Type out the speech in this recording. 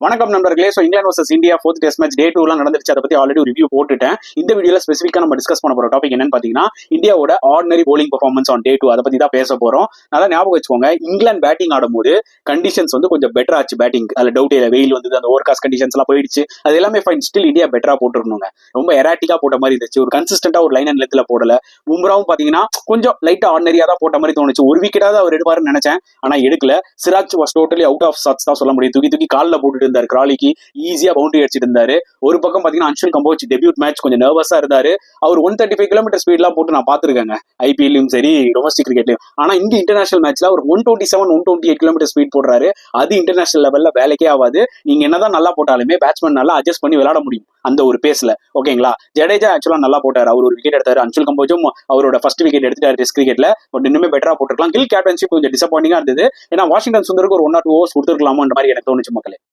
வணக்கம் நண்பர்களே. So England versus India fourth test match டே 2 நடந்துருச்சு. அதை பத்தி ஆல்ரெடி ரிவ்யூ போட்டுட்டேன். இந்த வீடியோல ஸ்பெசிஃபிக்கா நம்ம டிஸ்கஸ் பண்ண போற டாபிக் என்னன்னு பாத்தீங்கன்னா, இந்தியாவோட ordinary polling performance on day 2. அதை பத்தி தான் பேச போறோம். நல்லா ஞாபகம் வச்சுக்கோங்க, இங்கிலாந்து பேட்டிங் ஆடும்போது கண்டிஷன்ஸ் வந்து கொஞ்சம் பெட்டர் ஆச்சு. பேட்டிங் அதுல டவுட் இல்லை. வெயில் வந்து அந்த ஓவர் காஸ்ட் கண்டிஷன்ஸ் எல்லாம் போயிடுச்சு. அது எல்லாமே ஃபைன். ஸ்டில் இந்தியா பெட்டரா போட்டுருக்கணுங்க. ரொம்ப எராட்டிக்கா போட்ட மாதிரி இருந்துச்சு. ஒரு கன்சிஸ்டன்டா ஒரு லைன் அண்ட் லென்த்ல போடல. பும்ராவும் பாத்தீங்கன்னா கொஞ்சம் லைட்டா ஆர்டினரியா தான் போட்ட மாதிரி தோணுச்சு. ஒரு விக்கெட்டாவது அவர் எடுப்பாருன்னு நினைச்சேன், ஆனா எடுக்கல. Siraj was totally out of sorts தான் சொல்ல முடியும். தூக்கி தூக்கி காலில் போட்டுட்டு இருந்தார். கிராலிக்கு ஈஸியா பவுண்டரி அடிச்சிட்டு இருந்தாரு. ஒரு பக்கம் பாத்தீங்கன்னா அன்சுல் கம்போஜ் டெபியூட் மேட்ச் கொஞ்சம் நர்வஸா இருந்தாரு. அவர் 135 கிலோமீட்டர் ஸ்பீட்லாம் போட்டு நான் பாத்துருக்கேங்க, ஐபிஎல்லையும் சரி டொமஸ்டிக் கிரிக்கெட்லயும். ஆனா இங்க இன்டர்நேஷனல் மேட்ச்ல ஒரு 127 128 கிலோமீட்டர் ஸ்பீட் போடுறாரு. அது இன்டர்நேஷனல் லெவல்ல வேலைக்கே ஆகாது. நீங்க என்னதான் நல்லா போட்டாலுமே பேட்ஸ்மேன் நல்லா அட்ஜஸ்ட் பண்ணி விளையாட முடியும் அந்த ஒரு பேஸ்ல. ஓகேங்களா? ஜடேஜா ஆக்சுவலா நல்லா போட்டாரு. அவர் ஒரு விக்கெட் எடுத்தாரு. அன்சுல் கம்போஜும் அவரோட ஃபர்ஸ்ட் விக்கெட் எடுத்துட்டாரு டெஸ்ட் கிரிக்கெட்ல. பட் இன்னுமே பெட்டரா போட்டுருக்கலாம். கில் கேப்டன்ஷிப் கொஞ்சம் டிசப்பாயிண்டிங்கா இருந்தது. ஏன்னா வாஷிங்டன் சுந்தருக்கு ஒரு 1 or 2 ஓவர்ஸ் கொடுத்துருக்கலாமோ மாதிரி எனக்கு தோணுச்சு மக்களே.